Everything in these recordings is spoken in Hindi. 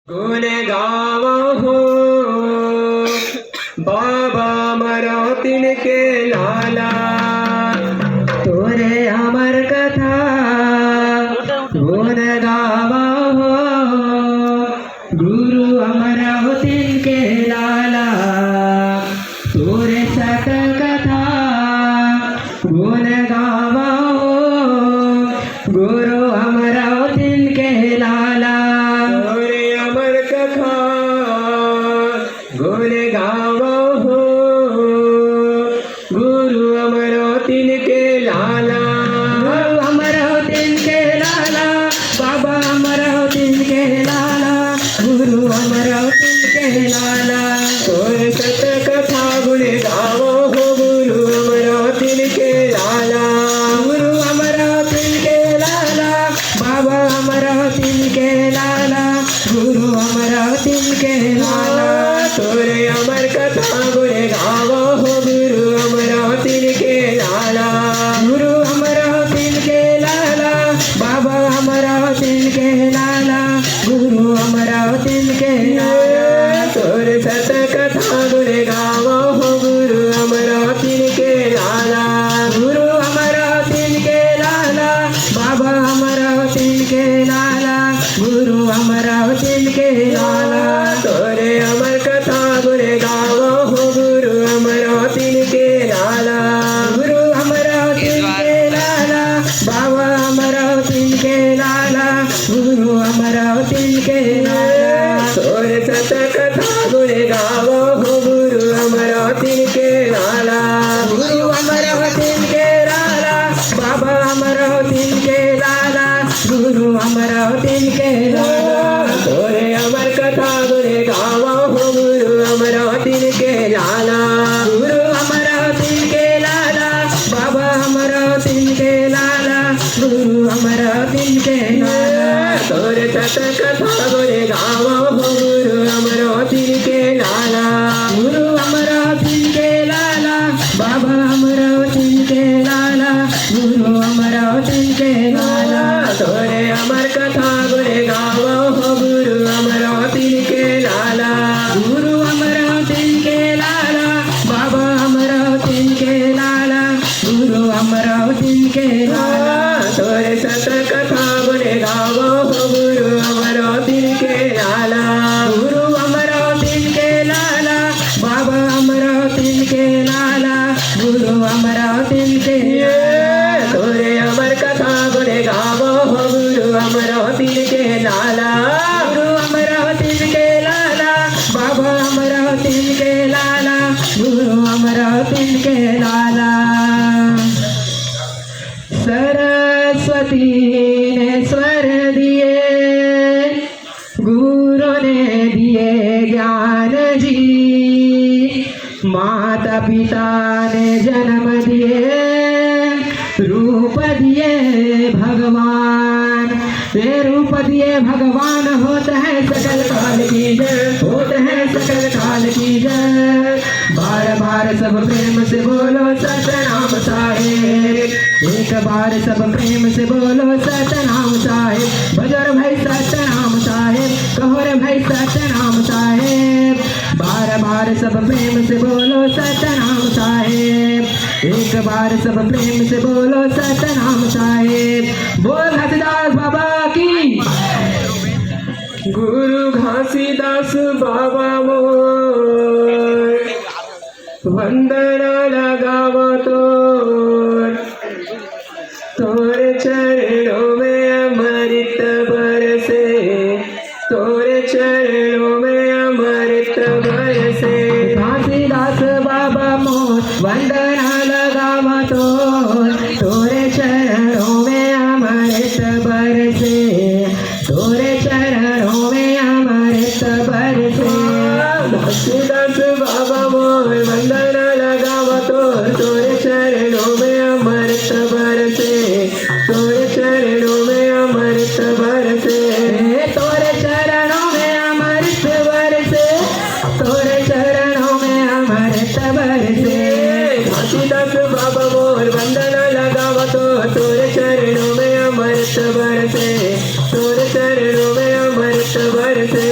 गुण गावा हो बाबा मरो तिनके लाला तोरे अमर कथा गुण गावा हो गुरु अमर हो तिनके लाला तोरे सत कथा गुण गावा हो गुरु अमर हो तिनके लाला तोरे अमर कथा गुण गावा हो गुरु अमर हो तिनके लाला गुरु अमर हो तिनके लाला बाबा अमर हो तिनके लाला गुरु अमर हो तिनके लाला तोरे सत कथा गुण गावो हो गुरु अमर हो तिनके लाला गुरु अमर हो तिनके लाला बाबा अमर हो तिनके लाला गुरु अमर हो तिनके लाला तोरे अमर कथा गुण गावो हो गुरु अमर हो तिनके लाला गुरु अमर हो तिनके लाला बाबा अमर हो तिनके लाला गुरु अमर हो तिनके लाला तोरे सत कथा गुण गावो हो गुरु अमर हो तिनके लाला गुरु अमर हो तिनके लाला बाबा अमर हो तिनके लाला गुरु अमर हो तिनके लाला तोरे अमर कथा गुण गावो हो गुरु अमर हो तिनके लाला गुरु अमर हो तिनके लाला बाबा अमर हो तिनके लाला गुरु अमर हो तिनके लाला तोरे सत कथा गुण गावो हो गुरु अमर हो तिनके लाला गुरु अमर हो तिनके लाला बाबा अमर हो तिनके लाला गुरु अमर हो तिनके लाला तोरे अमर कथा गुण गावो हो गुरु अमर हो तिनके लाला गुरु अमर हो तिनके लाला बाबा अमर हो तिनके लाला गुरु अमर हो तिनके लाला तोरे सत कथा गुण गावो हो गुरु अमर हो तिनके लाला गुरु अमर हो तिनके लाला बाबा अमर हो तिनके लाला गुरु अमर हो तिनके लाला तोरे अमर कथा गुण गावो हो गुरु अमर हो तिनके लाला गुरु अमर हो तिनके लाला बाबा अमर हो तिनके लाला गुरु अमर हो तिनके लाला तोरे सत कथा गुण गावो हो गुरु अमर हो तिनके लाला गुरु अमर हो तिनके लाला बाबा अमर हो तिनके लाला गुरु अमर हो तिनके लाला तोरे अमर कथा गुण गावो हो गुरु अमर हो तिनके लाला गुरु अमर हो तिनके लाला बाबा अमर हो तिनके लाला गुरु अमर हो तिनके लाला सरस्वती ने स्वर दिए गुरु ने दिए ज्ञान जी माता पिता ने जन्म दिए रूप दिए भगवान ये रूप दिए भगवान होते हैं सकल काल की जय होते हैं सकल काल की जय बार बार सब प्रेम से बोलो सतनाम साहेब एक बार सब प्रेम से बोलो सतनाम साहेब बजर भाई सतनाम साहेब कहो रे भाई सतनाम साहेब बार बार सब प्रेम से बोलो सतनाम साहेब एक बार सब प्रेम से बोलो सतनाम साहेब बोल घासीदास बाबा की गुरु घासीदास बाबा मोर वंदना लगावो तोरे चरणों में अमृत बरसे तोरे चरणों में अमृत बरसे घासीदास बाबा मोर वंदना लगावो तोरे चरणों में अमृत बरसे तोरे चरणों में अमृत बरसे घासीदास बाबा मोर वंदना लगावो तोरे चरणों में अमृत बरसे तोरे चरणों में अमृत बरसे तोरे चरणों में अमृत बरसे तोरे चरणों में अमृत बरसे घासीदास बाबा मोर वंदना लगावो तोरे चरणों में अमृत बरसे तोरे चरणों में अमृत बरसे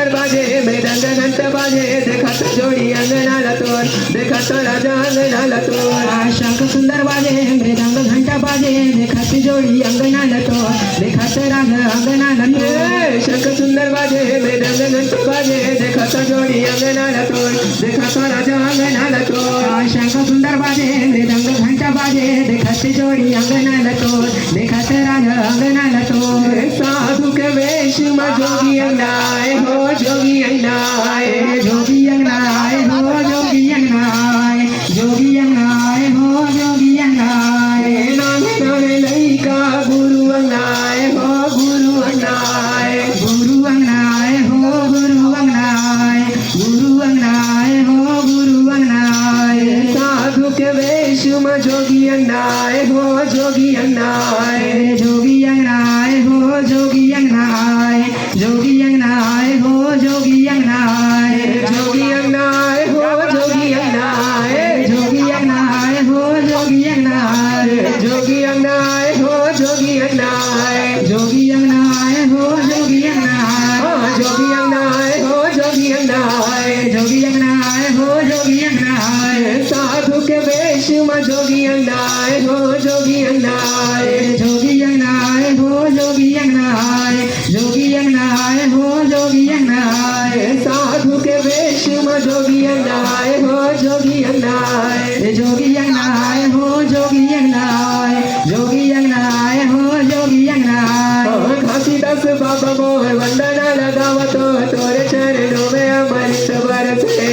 सुंदर बाजे मृदंग घंट बाजे देखत जोड़ी अंगनाला तोर देखत राजा अंगनाला तोर शंख सुंदर बाजे मृदंग घंटा बाजे देखत जोड़ी अंगनाला तोर देखत राजा अंगनाला तोर शंख सुंदर बाजे मृदंग घंट बाजे देखत जोड़ी अंगनाला तोर देखत राजा अंगनाला तोर शंख सुंदर बाजे मृदंग घंटा बाजे देखत जोड़ी अंगनाला तोर देखत राजा अंगनाला तोर साधु के वेश में जोगी अंगनाए हो जोगी अंगनाए जोगी अंगनाए हो जोगी अंगनाए जोगी अंगनाए हो जोगी अंगनाए नाने नाने लइका गुरु अंगनाए हो गुरु अंगनाए गुरु अंगनाए हो गुरु अंगनाए गुरु अंगनाए हो गुरु अंगनाए साधु के वेश में जोगी अंगनाए हो जोगी अंगनाए जोगी अंगनाए हो जोगी अंगनाए जोगी अंगनाए हो जोगी अंगनाए जोगी अंगनाए हो जोगी अंगनाए जोगी अंगनाए हो जोगी अंगनाए जोगी अंगनाए हो जोगी अंगनाए जोगी अंगनाए हो जोगी अंगनाए जोगी अंगनाए हो जोगी अंगनाए जोगी अंगनाए हो जोगी अंगनाए साधु के वेश में जोगी अंगनाए हो जोगी अंगनाए जोगी अंगनाए हो जोगी अंगनाए जोगी अंगनाए हो जोगी अंगनाए साधु के वेश में जोगी अंगनाए हो जोगी अंगनाए जोगी अंगनाए हो जोगी अंगनाए जोगी अंगनाए हो जोगी अंगनाए घासीदास बाबा मोह वंदना लगावतो तोरे चरणों में अमृत बरसे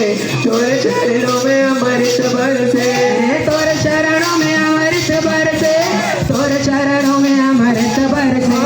तोरे चरणों में अमृत बरसे तोरे चरणों में अमृत बरसे तोरे चरणों में अमृत बरसे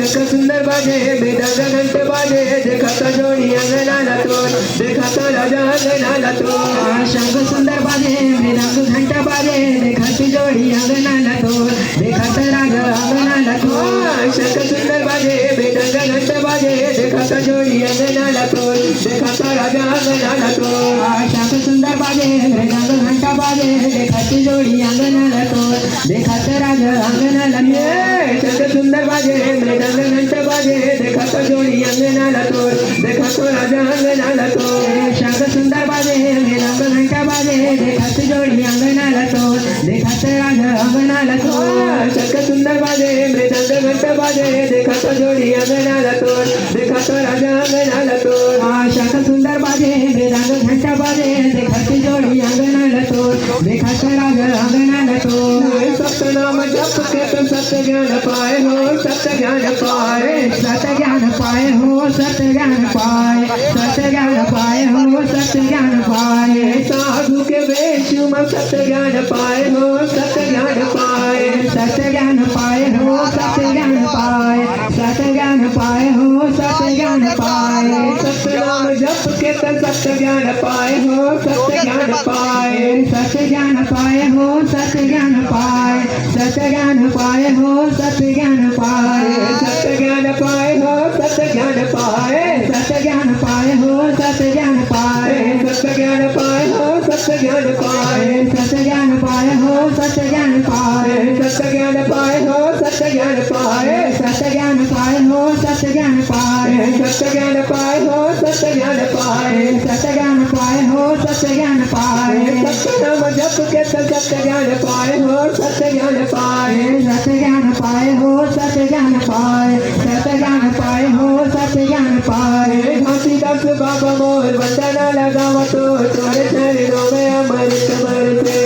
शंख सुंदर बाजे मृदंग घंट बाजे देखत जोड़ी अंगनाला तोर देखत राजा अंगनाला तोर शंख सुंदर बाजे मृदंग घंट बाजे देखत जोड़ी अंगनाला तोर देखत राजा अंगनाला तोर शंख सुंदर बाजे मृदंग घंट बाजे देखत जोड़ी अंगनाला तोर देखत राजा अंगनाला तोर शंख सुंदर बाजे मृदंग घंट बाजे देखत जोड़ी अंगनाला तोर देखत राजा अंगनाला तोर शंख सुंदर बाजे मृदंग घंट बाजे देखत जोड़ी अंगनाला तोर देखत राजा अंगनाला तोर शंख सुंदर बाजे मृदंग घंट बाजे देखत जोड़ी अंगनाला तोर देखत राजा अंगनाला तोर शंख सुंदर बाजे मृदंग घंट बाजे देखत जोड़ी अंगनाला तोर देखत राजा अंगनाला तोर शंख सुंदर बाजे मृदंग घंट बाजे देखत जोड़ी अंगनाला तोर देखत राजा अंगनाला तोर सत्य नाम जप के तुम सत्य ज्ञान पाए हो सत्य ज्ञान पाए सत्य ज्ञान पाए हो सत्य ज्ञान पाए सत्य ज्ञान पाए हो सत्य ज्ञान पाए साधु के वेश में सत्य ज्ञान पाए हो सत्य ज्ञान पाए सत्य ज्ञान पाए हो सत्य ज्ञान पाए सत्य ज्ञान पाए हो सत्य ज्ञान पाए सत्य नाम जप के तुम सत्य ज्ञान पाए हो सत्य ज्ञान पाए सत्य ज्ञान पाए हो सत्य ज्ञान पाए सत्य ज्ञान पाए हो सत्य ज्ञान पाए सत्य ज्ञान पाए हो सत्य ज्ञान पाए सत्य ज्ञान पाए हो सत्य ज्ञान पाए सत्य ज्ञान पाए हो सत्य ज्ञान पाए सत्य ज्ञान पाए हो सत्य ज्ञान पाए सत्य ज्ञान पाए हो सत्य ज्ञान पाए सत्य ज्ञान पाए हो सत्य ज्ञान पाए सत्य ज्ञान पाए हो सत्य ज्ञान पाए सत्य ज्ञान पाए हो सत्य ज्ञान पाए सत्य नाम जप के सत्य ज्ञान पाए हो सत्य ज्ञान पाए सत्य ज्ञान पाए हो सत्य ज्ञान पाए सत्य ज्ञान पाए हो सत्य ज्ञान पाए घासीदास बाबा मोर वंदना लगावतो तोरे चरणों में अमृत बरसे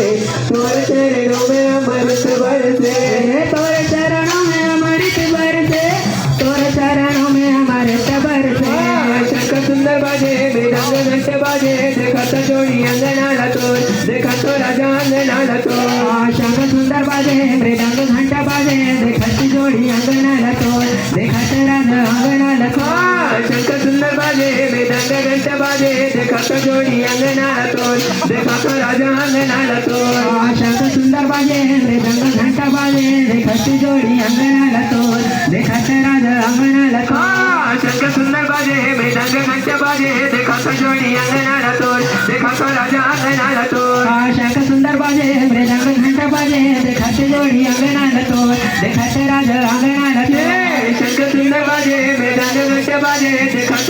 तोरे चरणों में अमृत बरसे तोरे चरणों में अमृत बरसे तोरे चरणों में अमृत बरसे शंख सुंदर बाजे मृदंग घंट बाजे देखत जोड़ी अंगनाला तोर देखत राजा अंगनाला तोर शंख सुंदर बाजे मृदंग घंट बाजे देखत जोड़ी अंगनाला तोर देखत राजा अंगनाला तोर शंख सुंदर बाजे मृदंग घंट बाजे देखत जोड़ी अंगनाला तोर देखत राजा अंगनाला तोर शंख सुंदर बाजे मृदंग घंट बाजे देखत जोड़ी अंगनाला तोर देखत राजा अंगनाला तोर शंख सुंदर बाजे मृदंग घंट बाजे देखत जोड़ी अंगनाला तोर देखत राजा अंगनाला तोर शंख सुंदर बाजे मृदंग घंट बाजे देखत जोड़ी अंगनाला तोर देखत राजा अंगनाला तोर शंख सुंदर बाजे मृदंग घंट बाजे देखत